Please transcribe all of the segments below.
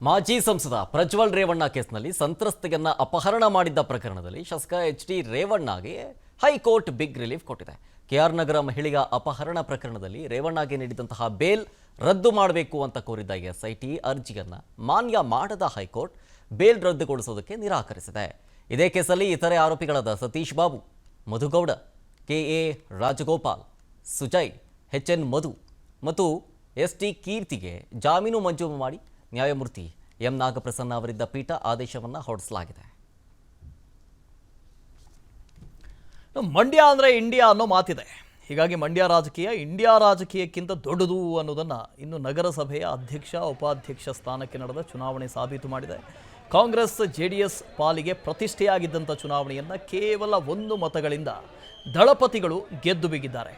ಮಾಜಿ ಸಂಸದ ಪ್ರಜ್ವಲ್ ರೇವಣ್ಣ ಕೇಸ್ನಲ್ಲಿ ಸಂತ್ರಸ್ತೆಯನ್ನ ಅಪಹರಣ ಮಾಡಿದ್ದ ಪ್ರಕರಣದಲ್ಲಿ ಶಾಸಕ ಎಚ್.ಡಿ. ರೇವಣ್ಣಗೆ ಹೈಕೋರ್ಟ್ ಬಿಗ್ ರಿಲೀಫ್ ಕೊಟ್ಟಿದೆ. ಕೆಆರ್ ನಗರ ಮಹಿಳೆಯ ಅಪಹರಣ ಪ್ರಕರಣದಲ್ಲಿ ರೇವಣ್ಣಗೆ ನೀಡಿದಂತಹ ಬೇಲ್ ರದ್ದು ಮಾಡಬೇಕು ಅಂತ ಕೋರಿದ್ದ ಎಸ್ಐಟಿ ಅರ್ಜಿಯನ್ನ ಮಾನ್ಯ ಮಾಡದ ಹೈಕೋರ್ಟ್ ಬೇಲ್ ರದ್ದುಗೊಳಿಸೋದಕ್ಕೆ ನಿರಾಕರಿಸಿದೆ. ಇದೇ ಕೇಸಲ್ಲಿ ಇತರೆ ಆರೋಪಿಗಳಾದ ಸತೀಶ್ ಬಾಬು, ಮಧುಗೌಡ, ಕೆ.ಎ. ರಾಜಗೋಪಾಲ್, ಸುಜಯ್, ಎಚ್.ಎನ್. ಮಧು ಮತ್ತು ಎಸ್.ಟಿ. ಕೀರ್ತಿಗೆ ಜಾಮೀನು ಮಂಜೂರು ಮಾಡಿ ನ್ಯಾಯಮೂರ್ತಿ ಎಂ ನಾಗಪ್ರಸನ್ನ ಅವರಿದ್ದ ಪೀಠ ಆದೇಶವನ್ನು ಹೊರಡಿಸಲಾಗಿದೆ. ಮಂಡ್ಯ ಅಂದರೆ ಇಂಡಿಯಾ ಅನ್ನೋ ಮಾತಿದೆ. ಹೀಗಾಗಿ ಮಂಡ್ಯ ರಾಜಕೀಯ ಇಂಡಿಯಾ ರಾಜಕೀಯಕ್ಕಿಂತ ದೊಡ್ಡದು ಅನ್ನೋದನ್ನು ಇನ್ನು ನಗರಸಭೆಯ ಅಧ್ಯಕ್ಷ ಉಪಾಧ್ಯಕ್ಷ ಸ್ಥಾನಕ್ಕೆ ನಡೆದ ಚುನಾವಣೆ ಸಾಬೀತು ಮಾಡಿದೆ. ಕಾಂಗ್ರೆಸ್ ಜೆಡಿಎಸ್ ಪಾಲಿಗೆ ಪ್ರತಿಷ್ಠೆಯಾಗಿದ್ದಂಥ ಚುನಾವಣೆಯನ್ನು ಕೇವಲ 1 ಮತಗಳಿಂದ ದಳಪತಿಗಳು ಗೆದ್ದು ಬಿಗಿದ್ದಾರೆ.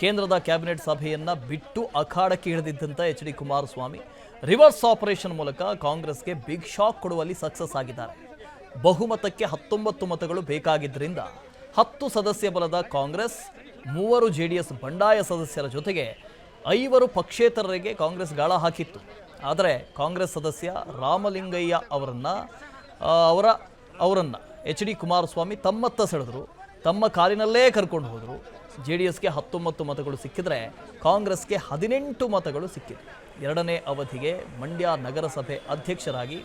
ಕೇಂದ್ರದ ಕ್ಯಾಬಿನೆಟ್ ಸಭೆಯನ್ನು ಬಿಟ್ಟು ಅಖಾಡಕ್ಕೆ ಇಳಿದಿದ್ದಂಥ ಎಚ್.ಡಿ. ಕುಮಾರಸ್ವಾಮಿ ರಿವರ್ಸ್ ಆಪರೇಷನ್ ಮೂಲಕ ಕಾಂಗ್ರೆಸ್ಗೆ ಬಿಗ್ ಶಾಕ್ ಕೊಡುವಲ್ಲಿ ಸಕ್ಸಸ್ ಆಗಿದ್ದಾರೆ. ಬಹುಮತಕ್ಕೆ 19 ಮತಗಳು ಬೇಕಾಗಿದ್ದರಿಂದ 10 ಸದಸ್ಯ ಬಲದ ಕಾಂಗ್ರೆಸ್, 3 ಜೆಡಿಎಸ್ ಬಂಡಾಯ ಸದಸ್ಯರ ಜೊತೆಗೆ 5 ಪಕ್ಷೇತರರಿಗೆ ಕಾಂಗ್ರೆಸ್ ಗಾಳ ಹಾಕಿತ್ತು. ಆದರೆ ಕಾಂಗ್ರೆಸ್ ಸದಸ್ಯ ರಾಮಲಿಂಗಯ್ಯ ಅವರನ್ನು ಎಚ್.ಡಿ. ಕುಮಾರಸ್ವಾಮಿ ತಮ್ಮತ್ತ ಸೆಳೆದರು. ತಮ್ಮ ಕಾರಿನಲ್ಲೇ ಕರ್ಕೊಂಡು ಹೋದರು. ಜೆಡಿಎಸ್ಗೆ 19 ಮತಗಳು ಸಿಕ್ಕಿದ್ರೆ ಕಾಂಗ್ರೆಸ್ಗೆ 18 ಮತಗಳು ಸಿಕ್ಕಿದೆ. 2ನೇ ಅವಧಿಗೆ ಮಂಡ್ಯ ನಗರಸಭೆ ಅಧ್ಯಕ್ಷರಾಗಿ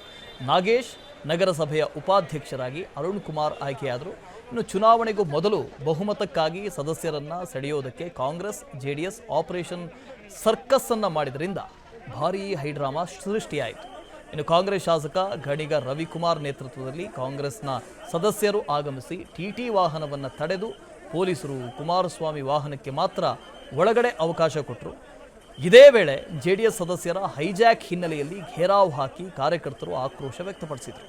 ನಾಗೇಶ್, ನಗರಸಭೆಯ ಉಪಾಧ್ಯಕ್ಷರಾಗಿ ಅರುಣ್ ಕುಮಾರ್ ಆಯ್ಕೆಯಾದರು. ಇನ್ನು ಚುನಾವಣೆಗೂ ಮೊದಲು ಬಹುಮತಕ್ಕಾಗಿ ಸದಸ್ಯರನ್ನು ಸೆಳೆಯೋದಕ್ಕೆ ಕಾಂಗ್ರೆಸ್ ಜೆಡಿಎಸ್ ಆಪರೇಷನ್ ಸರ್ಕಸ್ ಅನ್ನು ಮಾಡಿದ್ರಿಂದ ಭಾರೀ ಹೈಡ್ರಾಮಾ ಸೃಷ್ಟಿಯಾಯಿತು. ಇನ್ನು ಕಾಂಗ್ರೆಸ್ ಶಾಸಕ ಗಣಿಗ ರವಿಕುಮಾರ್ ನೇತೃತ್ವದಲ್ಲಿ ಕಾಂಗ್ರೆಸ್ನ ಸದಸ್ಯರು ಆಗಮಿಸಿ ಟಿಟಿ ವಾಹನವನ್ನು ತಡೆದು ಪೊಲೀಸರು ಕುಮಾರಸ್ವಾಮಿ ವಾಹನಕ್ಕೆ ಮಾತ್ರ ಒಳಗಡೆ ಅವಕಾಶ ಕೊಟ್ಟರು. ಇದೇ ವೇಳೆ ಜೆಡಿಎಸ್ ಸದಸ್ಯರ ಹೈಜಾಕ್ ಹಿನ್ನೆಲೆಯಲ್ಲಿ ಘೇರಾವ್ ಹಾಕಿ ಕಾರ್ಯಕರ್ತರು ಆಕ್ರೋಶ ವ್ಯಕ್ತಪಡಿಸಿದರು.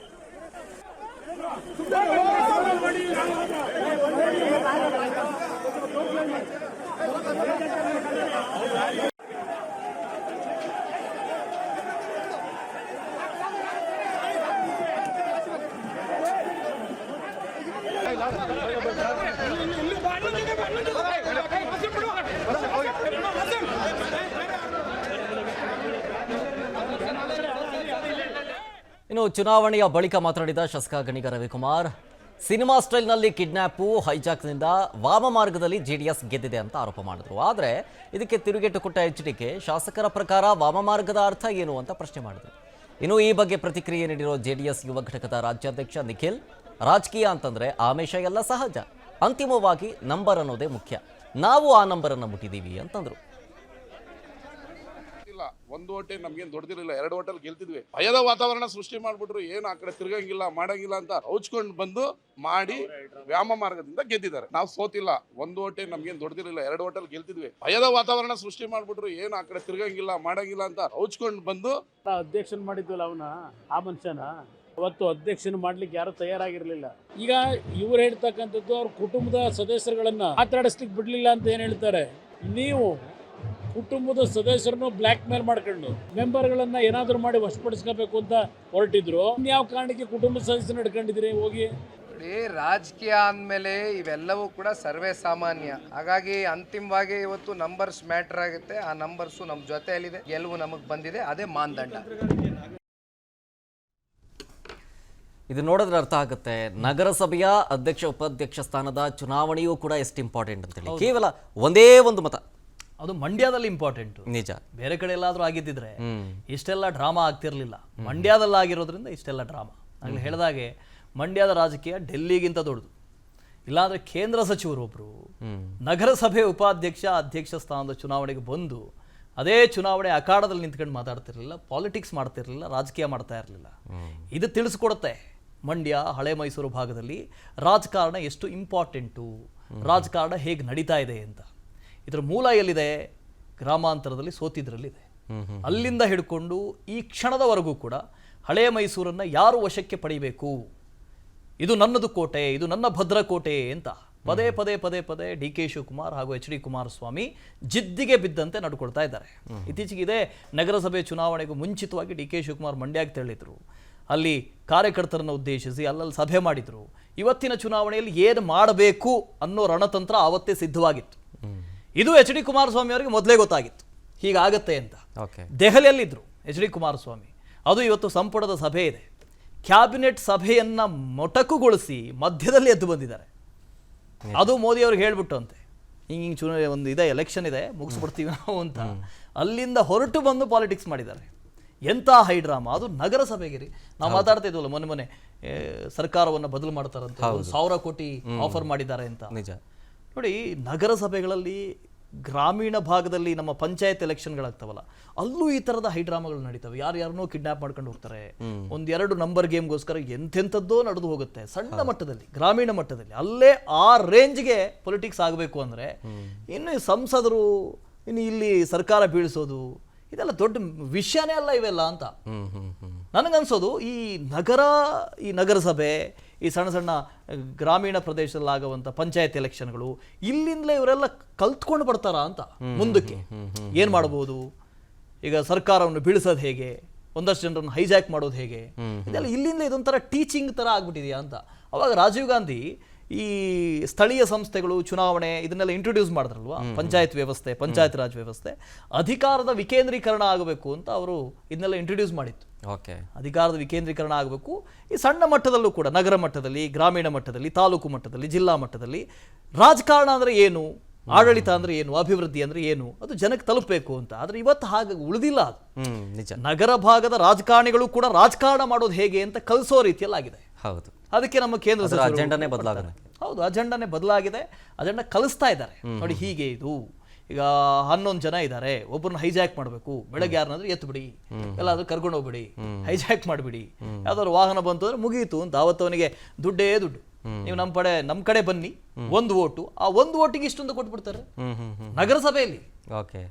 ಇನ್ನು ಚುನಾವಣೆಯ ಬಳಿಕ ಮಾತನಾಡಿದ ಶಾಸಕ Ganiga Ravikumar, cinema ಸ್ಟೈಲ್ನಲ್ಲಿ kidnap, ಹೈಜಾಕ್ನಿಂದ ವಾಮಮಾರ್ಗದಲ್ಲಿ JDS ಗೆದ್ದಿದೆ ಅಂತ ಆರೋಪ ಮಾಡಿದ್ರು. ಆದರೆ ಇದಕ್ಕೆ ತಿರುಗೇಟು ಕೊಟ್ಟ ಎಚ್.ಡಿಕೆ ಶಾಸಕರ ಪ್ರಕಾರ ವಾಮಮಾರ್ಗದ ಅರ್ಥ ಏನು ಅಂತ ಪ್ರಶ್ನೆ ಮಾಡಿದರು. ಇನ್ನು ಈ ಬಗ್ಗೆ ಪ್ರತಿಕ್ರಿಯೆ ನೀಡಿರೋ ಜೆಡಿಎಸ್ ಯುವ ಘಟಕದ ರಾಜ್ಯಾಧ್ಯಕ್ಷ ನಿಖಿಲ್, ರಾಜಕೀಯ ಅಂತಂದ್ರೆ ಆಮಿಷ ಎಲ್ಲ ಸಹಜ, ಅಂತಿಮವಾಗಿ ನಂಬರ್ ಅನ್ನೋದೇ ಮುಖ್ಯ, ನಾವು ಆ ನಂಬರನ್ನು ಮುಟ್ಟಿದ್ದೀವಿ ಅಂತಂದ್ರು. ಒಂದು ಓಟೆ ನಮ್ಗೇನು ದೊಡ್ಡದಿರಲಿಲ್ಲ, 2 ಓಟಲ್ಲಿ ಗೆಲ್ತಿದ್ವಿ. ಭಯದ ವಾತಾವರಣ ಸೃಷ್ಟಿ ಮಾಡ್ಬಿಟ್ರು. ಏನು ಆ ಕಡೆ ತಿರ್ಗಂಗಿಲ್ಲ ಮಾಡಂಗಿಲ್ಲ ಅಂತ ಹೌಚ್ಕೊಂಡು ಬಂದು ಮಾಡಿ ವ್ಯಾಮ ಮಾರ್ಗದಿಂದ ಗೆದ್ದಿದ್ದಾರೆ. ನಾವು ಸೋತಿಲ್ಲ. 1 ಓಟೆ ನಮ್ಗೇನು ದೊಡ್ಡದಿರಲಿಲ್ಲ, 2 ಓಟಲ್ಲಿ ಗೆಲ್ತಿದ್ವಿ. ಭಯದ ವಾತಾವರಣ ಸೃಷ್ಟಿ ಮಾಡ್ಬಿಟ್ರು. ಏನು ಆ ಕಡೆ ತಿರ್ಗಂಗಿಲ್ಲ ಮಾಡಂಗಿಲ್ಲ ಅಂತ ಹೌಚ್ಕೊಂಡು ಬಂದು ಅಧ್ಯಕ್ಷನ್ ಮಾಡಿದ್ವಲ್ಲ ಆ ಮನುಷ್ಯನ ಅವತ್ತು ಅಧ್ಯಕ್ಷನ ಮಾಡ್ಲಿಕ್ಕೆ ಯಾರು ತಯಾರಾಗಿರ್ಲಿಲ್ಲ. ಈಗ ಇವ್ರು ಹೇಳ್ತಕ್ಕಂಥದ್ದು ಅವ್ರ ಕುಟುಂಬದ ಸದಸ್ಯರುಗಳನ್ನ ಮಾತಾಡಿಸ್ಲಿಕ್ಕೆ ಬಿಡ್ಲಿಲ್ಲ ಅಂತ ಏನ್ ಹೇಳ್ತಾರೆ. ನೀವು ಕುಟುಂಬದ ಸದಸ್ಯರನ್ನು ಬ್ಲ್ಯಾಕ್ ಮೇಲ್ ಮಾಡ್ಕೊಂಡು ಮೆಂಬರ್ಗಳನ್ನ ಏನಾದರೂ ಮಾಡಿ ವಶಪಡಿಸ್ಕೋಬೇಕು ಅಂತ ಹೊರಟಿದ್ರು. ಯಾವ ಕಾರಣಕ್ಕೆ ಕುಟುಂಬದ ಸದಸ್ಯರನ್ನ ಹಿಡ್ಕೊಂಡಿದ್ದೀರಿ? ಹೋಗಿ ರಾಜಕೀಯ ಅಂದಮೇಲೆ ಇವೆಲ್ಲವೂ ಕೂಡ ಸರ್ವೇ ಸಾಮಾನ್ಯ. ಹಾಗಾಗಿ ಅಂತಿಮವಾಗಿ ಇವತ್ತು ನಂಬರ್ಸ್ ಮ್ಯಾಟರ್ ಆಗುತ್ತೆ. ಆ ನಂಬರ್ಸು ನಮ್ಮ ಜೊತೆಯಲ್ಲಿದೆ, ಗೆಲುವು ನಮಗೆ ಬಂದಿದೆ, ಅದೇ ಮಾನದಂಡ. ಇದು ನೋಡಿದ್ರೆ ಅರ್ಥ ಆಗುತ್ತೆ ನಗರಸಭೆಯ ಅಧ್ಯಕ್ಷ ಉಪಾಧ್ಯಕ್ಷ ಸ್ಥಾನದ ಚುನಾವಣೆಯೂ ಕೂಡ ಎಷ್ಟು ಇಂಪಾರ್ಟೆಂಟ್ ಅಂತೇಳಿ. ಕೇವಲ ಒಂದೇ ಒಂದು ಮತ, ಅದು ಮಂಡ್ಯದಲ್ಲಿ ಇಂಪಾರ್ಟೆಂಟ್. ನಿಜ. ಬೇರೆ ಕಡೆ ಎಲ್ಲಾದ್ರೂ ಆಗಿದ್ದಿದ್ರೆ ಇಷ್ಟೆಲ್ಲ ಡ್ರಾಮಾ ಆಗ್ತಿರ್ಲಿಲ್ಲ. ಮಂಡ್ಯದಲ್ಲಿ ಆಗಿರೋದ್ರಿಂದ ಇಷ್ಟೆಲ್ಲ ಡ್ರಾಮಾ. ಆಗಲೇ ಹೇಳಿದಾಗೆ ಮಂಡ್ಯದ ರಾಜಕೀಯ ಡೆಲ್ಲಿಗಿಂತ ದೊಡ್ಡದು. ಇಲ್ಲಾಂದ್ರೆ ಕೇಂದ್ರ ಸಚಿವರು ಒಬ್ರು ನಗರಸಭೆ ಉಪಾಧ್ಯಕ್ಷ ಅಧ್ಯಕ್ಷ ಸ್ಥಾನದ ಚುನಾವಣೆಗೆ ಬಂದು ಅದೇ ಚುನಾವಣೆ ಅಖಾಡದಲ್ಲಿ ನಿಂತ್ಕೊಂಡು ಮಾತಾಡ್ತಿರ್ಲಿಲ್ಲ, ಪಾಲಿಟಿಕ್ಸ್ ಮಾಡ್ತಿರ್ಲಿಲ್ಲ, ರಾಜಕೀಯ ಮಾಡ್ತಾ ಇರಲಿಲ್ಲ. ಇದು ತಿಳಿಸ್ಕೊಡುತ್ತೆ ಮಂಡ್ಯ ಹಳೆ ಮೈಸೂರು ಭಾಗದಲ್ಲಿ ರಾಜಕಾರಣ ಎಷ್ಟು ಇಂಪಾರ್ಟೆಂಟು, ರಾಜಕಾರಣ ಹೇಗೆ ನಡೀತಾ ಇದೆ ಅಂತ. ಇದರ ಮೂಲ ಎಲ್ಲಿದೆ? ಗ್ರಾಮಾಂತರದಲ್ಲಿ ಸೋತಿದ್ರಲ್ಲಿದೆ. ಅಲ್ಲಿಂದ ಹಿಡ್ಕೊಂಡು ಈ ಕ್ಷಣದವರೆಗೂ ಕೂಡ ಹಳೆ ಮೈಸೂರನ್ನು ಯಾರು ವಶಕ್ಕೆ ಪಡಿಬೇಕು, ಇದು ನನ್ನದು ಕೋಟೆ, ಇದು ನನ್ನ ಭದ್ರಕೋಟೆ ಅಂತ ಪದೇ ಪದೇ ಪದೇ ಪದೇ ಡಿ.ಕೆ. ಶಿವಕುಮಾರ್ ಹಾಗೂ ಎಚ್.ಡಿ. ಕುಮಾರಸ್ವಾಮಿ ಜಿದ್ದಿಗೆ ಬಿದ್ದಂತೆ ನಡ್ಕೊಳ್ತಾ ಇದ್ದಾರೆ. ಇತ್ತೀಚೆಗೆ ಇದೇ ನಗರಸಭೆ ಚುನಾವಣೆಗೂ ಮುಂಚಿತವಾಗಿ ಡಿ.ಕೆ. ಶಿವಕುಮಾರ್ ಮಂಡ್ಯಕ್ಕೆ ತೆರಳಿದ್ರು. ಅಲ್ಲಿ ಕಾರ್ಯಕರ್ತರನ್ನು ಉದ್ದೇಶಿಸಿ ಅಲ್ಲಲ್ಲಿ ಸಭೆ ಮಾಡಿದ್ರು. ಇವತ್ತಿನ ಚುನಾವಣೆಯಲ್ಲಿ ಏನು ಮಾಡಬೇಕು ಅನ್ನೋ ರಣತಂತ್ರ ಆವತ್ತೇ ಸಿದ್ಧವಾಗಿತ್ತು. ಇದು ಎಚ್ ಡಿ ಕುಮಾರಸ್ವಾಮಿ ಅವರಿಗೆ ಮೊದಲೇ ಗೊತ್ತಾಗಿತ್ತು ಹೀಗಾಗತ್ತೆ ಅಂತ. ದೆಹಲಿಯಲ್ಲಿದ್ದರು ಎಚ್ ಡಿ ಕುಮಾರಸ್ವಾಮಿ. ಅದು ಇವತ್ತು ಸಂಪುಟದ ಸಭೆ ಇದೆ. ಕ್ಯಾಬಿನೆಟ್ ಸಭೆಯನ್ನು ಮೊಟಕುಗೊಳಿಸಿ ಮಧ್ಯದಲ್ಲಿ ಎದ್ದು ಬಂದಿದ್ದಾರೆ. ಅದು ಮೋದಿ ಅವ್ರಿಗೆ ಹೇಳ್ಬಿಟ್ಟು ಅಂತೆ, ಹಿಂಗೆ ಚುನಾವಣೆ ಒಂದು ಇದೆ, ಎಲೆಕ್ಷನ್ ಇದೆ, ಮುಗಿಸ್ಬಿಡ್ತೀವಿ ನಾವು ಅಂತ. ಅಲ್ಲಿಂದ ಹೊರಟು ಬಂದು ಪಾಲಿಟಿಕ್ಸ್ ಮಾಡಿದ್ದಾರೆ. ಎಂಥ ಹೈ ಡ್ರಾಮಾ ಅದು. ನಗರಸಭೆಗೆ ರೀ, ನಾವು ಮಾತಾಡ್ತಾ ಇದ್ವಲ್ಲ ಮೊನ್ನೆ ಸರ್ಕಾರವನ್ನು ಬದಲು ಮಾಡ್ತಾರಂತೆ, 1,000 ಕೋಟಿ ಆಫರ್ ಮಾಡಿದ್ದಾರೆ ಅಂತ. ನಿಜ. ನೋಡಿ, ನಗರಸಭೆಗಳಲ್ಲಿ ಗ್ರಾಮೀಣ ಭಾಗದಲ್ಲಿ ನಮ್ಮ ಪಂಚಾಯತ್ ಎಲೆಕ್ಷನ್ಗಳಾಗ್ತಾವಲ್ಲ, ಅಲ್ಲೂ ಈ ಥರದ ಹೈ ಡ್ರಾಮಾಗಳು ನಡೀತವೆ. ಯಾರನ್ನೋ ಕಿಡ್ನಾಪ್ ಮಾಡ್ಕೊಂಡು ಹೋಗ್ತಾರೆ, 1-2 ನಂಬರ್ ಗೇಮ್ಗೋಸ್ಕರ ಎಂತೆಂಥದ್ದೋ ನಡೆದು ಹೋಗುತ್ತೆ. ಸಣ್ಣ ಮಟ್ಟದಲ್ಲಿ, ಗ್ರಾಮೀಣ ಮಟ್ಟದಲ್ಲಿ, ಅಲ್ಲೇ ಆ ರೇಂಜ್ಗೆ ಪೊಲಿಟಿಕ್ಸ್ ಆಗಬೇಕು ಅಂದರೆ ಇನ್ನು ಸಂಸದರು, ಇನ್ನು ಇಲ್ಲಿ ಸರ್ಕಾರ ಬೀಳಿಸೋದು, ಇದೆಲ್ಲ ದೊಡ್ಡ ವಿಷಯನೇ ಅಲ್ಲ ಇವೆಲ್ಲ ಅಂತ ನನಗನ್ಸೋದು. ಈ ನಗರಸಭೆ, ಈ ಸಣ್ಣ ಸಣ್ಣ ಗ್ರಾಮೀಣ ಪ್ರದೇಶದಲ್ಲಿ ಆಗುವಂಥ ಪಂಚಾಯತ್ ಎಲೆಕ್ಷನ್ಗಳು, ಇಲ್ಲಿಂದಲೇ ಇವರೆಲ್ಲ ಕಲ್ತ್ಕೊಂಡು ಬರ್ತಾರಾ ಅಂತ ಮುಂದಕ್ಕೆ. ಏನು ಮಾಡ್ಬೋದು, ಈಗ ಸರ್ಕಾರವನ್ನು ಬೀಳಿಸೋದು ಹೇಗೆ, ಒಂದಷ್ಟು ಜನರನ್ನು ಹೈಜಾಕ್ ಮಾಡೋದು ಹೇಗೆ, ಇದೆಲ್ಲ ಇಲ್ಲಿಂದ ಇದೊಂಥರ ಟೀಚಿಂಗ್ ಥರ ಆಗ್ಬಿಟ್ಟಿದೆಯಾ ಅಂತ. ಅವಾಗ ರಾಜೀವ್ ಗಾಂಧಿ ಈ ಸ್ಥಳೀಯ ಸಂಸ್ಥೆಗಳು ಚುನಾವಣೆ ಇದನ್ನೆಲ್ಲ ಇಂಟ್ರೊಡ್ಯೂಸ್ ಮಾಡಿದ್ರಲ್ವಾ, ಪಂಚಾಯತ್ ವ್ಯವಸ್ಥೆ, ಪಂಚಾಯತ್ ರಾಜ್ ವ್ಯವಸ್ಥೆ, ಅಧಿಕಾರದ ವಿಕೇಂದ್ರೀಕರಣ ಆಗಬೇಕು ಅಂತ ಅವರು ಇದನ್ನೆಲ್ಲ ಇಂಟ್ರೊಡ್ಯೂಸ್ ಮಾಡಿತ್ತು. ಓಕೆ, ಅಧಿಕಾರದ ವಿಕೇಂದ್ರೀಕರಣ ಆಗಬೇಕು. ಈ ಸಣ್ಣ ಮಟ್ಟದಲ್ಲೂ ಕೂಡ, ನಗರ ಮಟ್ಟದಲ್ಲಿ, ಗ್ರಾಮೀಣ ಮಟ್ಟದಲ್ಲಿ, ತಾಲೂಕು ಮಟ್ಟದಲ್ಲಿ, ಜಿಲ್ಲಾ ಮಟ್ಟದಲ್ಲಿ ರಾಜಕಾರಣ ಅಂದರೆ ಏನು, ಆಡಳಿತ ಅಂದ್ರೆ ಏನು, ಅಭಿವೃದ್ಧಿ ಅಂದ್ರೆ ಏನು, ಅದು ಜನಕ್ಕೆ ತಲುಪಬೇಕು ಅಂತ. ಆದ್ರೆ ಇವತ್ತು ಹಾಗೆ ಉಳಿದಿಲ್ಲ ಅದು. ನಿಜ. ನಗರ ಭಾಗದ ರಾಜಕಾರಣಿಗಳು ಕೂಡ ರಾಜಕಾರಣ ಮಾಡೋದು ಹೇಗೆ ಅಂತ ಕಲಿಸೋ ರೀತಿಯಲ್ಲಾಗಿದೆ. ಹೌದು. ಅದಕ್ಕೆ ನಮ್ಮ ಕೇಂದ್ರ ಅಜೆಂಡಾನೇ ಬದಲಾಗಿದೆ. ಹೌದು, ಅಜೆಂಡಾನೇ ಬದಲಾಗಿದೆ. ಅಜೆಂಡಾ ಕಲಿಸ್ತಾ ಇದ್ದಾರೆ. ನೋಡಿ, ಹೀಗೆ ಇದು ಈಗ 11 ಜನ ಇದ್ದಾರೆ, ಒಬ್ಬರನ್ನ ಹೈಜಾಕ್ ಮಾಡಬೇಕು, ಬೆಳಗ್ಗೆ ಯಾರನ್ನಾದ್ರೂ ಎತ್ತು ಬಿಡಿ, ಎಲ್ಲಾದ್ರೂ ಕರ್ಕೊಂಡು ಹೋಗ್ಬಿಡಿ, ಹೈಜಾಕ್ ಮಾಡಿಬಿಡಿ, ಯಾವ್ದಾದ್ರು ವಾಹನ ಬಂತು ಅಂದ್ರೆ ಮುಗಿಯಿತು ಅಂತ. ಅವತ್ತವನಿಗೆ ದುಡ್ಡೇ ದುಡ್ಡು, ನೀವು ನಮ್ಮ ಕಡೆ ಬನ್ನಿ, 1 ವೋಟು, ಆ 1 ವೋಟಿಗೆ ಇಷ್ಟೊಂದು ಕೊಟ್ಬಿಡ್ತಾರೆ ನಗರಸಭೆಯಲ್ಲಿ. ಓಕೆ.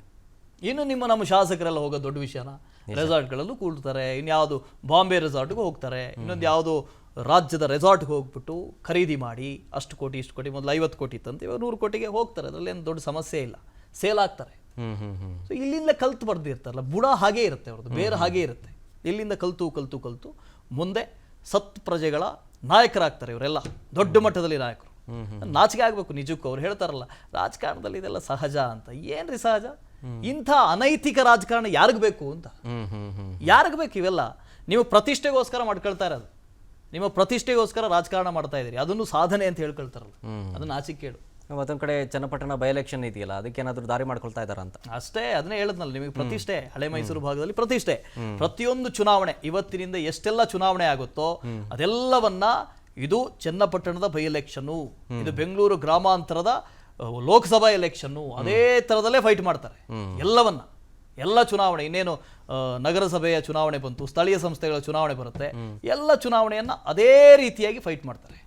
ಇನ್ನು ನಮ್ಮ ಶಾಸಕರೆಲ್ಲ ಹೋಗೋ ದೊಡ್ಡ ವಿಷಯನ, ರೆಸಾರ್ಟ್ಗಳಲ್ಲೂ ಕೂಡ್ತಾರೆ. ಇನ್ಯಾವುದು ಬಾಂಬೆ ರೆಸಾರ್ಟ್ಗೆ ಹೋಗ್ತಾರೆ, ಇನ್ನೊಂದು ಯಾವುದೋ ರಾಜ್ಯದ ರೆಸಾರ್ಟ್ಗೆ ಹೋಗ್ಬಿಟ್ಟು ಖರೀದಿ ಮಾಡಿ ಅಷ್ಟು ಕೋಟಿ ಇಷ್ಟು ಕೋಟಿ, ಮೊದಲು 50 ಕೋಟಿ ಇತ್ತಂತೆ, ಇವಾಗ 100 ಕೋಟಿಗೆ ಹೋಗ್ತಾರೆ. ಅದರಲ್ಲಿ ಏನು ದೊಡ್ಡ ಸಮಸ್ಯೆ ಇಲ್ಲ, ಸೇಲ್ ಆಗ್ತಾರೆ. ಸೊ ಇಲ್ಲಿಂದ ಕಲ್ತು ಬರ್ದಿರ್ತಾರಲ್ಲ, ಬುಡ ಹಾಗೇ ಇರುತ್ತೆ ಅವ್ರದ್ದು, ಬೇರೆ ಹಾಗೇ ಇರುತ್ತೆ. ಇಲ್ಲಿಂದ ಕಲ್ತು ಮುಂದೆ ಸತ್ ಪ್ರಜೆಗಳ ನಾಯಕರಾಗ್ತಾರೆ ಇವರೆಲ್ಲ, ದೊಡ್ಡ ಮಟ್ಟದಲ್ಲಿ ನಾಯಕರು. ನಾಚಿಕೆ ಆಗ್ಬೇಕು ನಿಜಕ್ಕೂ. ಅವ್ರು ಹೇಳ್ತಾರಲ್ಲ, ರಾಜಕಾರಣದಲ್ಲಿ ಇದೆಲ್ಲ ಸಹಜ ಅಂತ. ಏನ್ರಿ ಸಹಜ? ಇಂಥ ಅನೈತಿಕ ರಾಜಕಾರಣ ಯಾರಿಗ್ ಬೇಕು ಅಂತ, ಯಾರಿಗ್ ಬೇಕು ಇವೆಲ್ಲ? ನೀವು ಪ್ರತಿಷ್ಠೆಗೋಸ್ಕರ ಮಾಡ್ಕೊಳ್ತಾ ಇರೋದು, ನಿಮ್ಮ ಪ್ರತಿಷ್ಠೆಗೋಸ್ಕರ ರಾಜಕಾರಣ ಮಾಡ್ತಾ ಇದ್ದೀರಿ, ಅದನ್ನು ಸಾಧನೆ ಅಂತ ಹೇಳ್ಕೊಳ್ತಾರಲ್ಲ, ಅದನ್ನ ನಾಚಿಕೆ ಕೇಳು. ಮತ್ತೊಂದು ಕಡೆ ಚನ್ನಪಟ್ಟಣ ಬೈ ಎಲೆಕ್ಷನ್ ಇದೆಯಲ್ಲ, ಅದಕ್ಕೆ ಏನಾದರೂ ದಾರಿ ಮಾಡ್ಕೊಳ್ತಾ ಇದ್ದಾರ ಅಂತ ಅಷ್ಟೇ. ಅದನ್ನೇ ಹೇಳಿದ್ನಲ್ಲ ನಿಮಗೆ, ಪ್ರತಿಷ್ಠೆ. ಹಳೆ ಮೈಸೂರು ಭಾಗದಲ್ಲಿ ಪ್ರತಿಷ್ಠೆ. ಪ್ರತಿಯೊಂದು ಚುನಾವಣೆ, ಇವತ್ತಿನಿಂದ ಎಷ್ಟೆಲ್ಲ ಚುನಾವಣೆ ಆಗುತ್ತೋ ಅದೆಲ್ಲವನ್ನ, ಇದು ಚನ್ನಪಟ್ಟಣದ ಬೈ ಎಲೆಕ್ಷನ್ನು, ಇದು ಬೆಂಗಳೂರು ಗ್ರಾಮಾಂತರದ ಲೋಕಸಭಾ ಎಲೆಕ್ಷನ್ನು, ಅದೇ ಥರದಲ್ಲೇ ಫೈಟ್ ಮಾಡ್ತಾರೆ ಎಲ್ಲವನ್ನ. ಎಲ್ಲ ಚುನಾವಣೆ, ಇನ್ನೇನು ನಗರಸಭೆಯ ಚುನಾವಣೆ ಬಂತು, ಸ್ಥಳೀಯ ಸಂಸ್ಥೆಗಳ ಚುನಾವಣೆ ಬರುತ್ತೆ, ಎಲ್ಲ ಚುನಾವಣೆಯನ್ನ ಅದೇ ರೀತಿಯಾಗಿ ಫೈಟ್ ಮಾಡ್ತಾರೆ.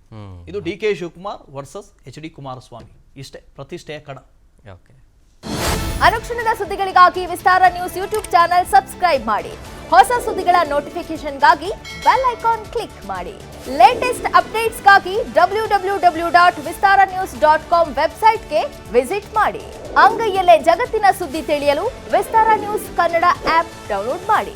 ಇದು DK Shivakumar versus HD Kumaraswamy. ಇಷ್ಟೇ ಪ್ರತಿಷ್ಠೆಯ ಕಣ. ಓಕೆ. ಅನುಕ್ಷಣದ ಸುದ್ದಿಗಳಿಗಾಗಿ ವಿಸ್ತಾರ ನ್ಯೂಸ್ ಯೂಟ್ಯೂಬ್ ಚಾನೆಲ್ ಸಬ್ಸ್ಕ್ರೈಬ್ ಮಾಡಿ. ಹೊಸ ಸುದ್ದಿಗಳ ನೋಟಿಫಿಕೇಶನ್ಗಾಗಿ ಬೆಲ್ ಐಕಾನ್ ಕ್ಲಿಕ್ ಮಾಡಿ. ಲೇಟೆಸ್ಟ್ ಅಪ್ಡೇಟ್ಸ್ಗಾಗಿ www.vistaranews.com ವೆಬ್ಸೈಟ್ಗೆ ವಿಸಿಟ್ ಮಾಡಿ. ಅಂಗೈಯಲ್ಲೇ ಜಗತ್ತಿನ ಸುದ್ದಿ ತಿಳಿಯಲು ವಿಸ್ತಾರ ನ್ಯೂಸ್ ಕನ್ನಡ ಆಪ್ ಡೌನ್ಲೋಡ್ ಮಾಡಿ.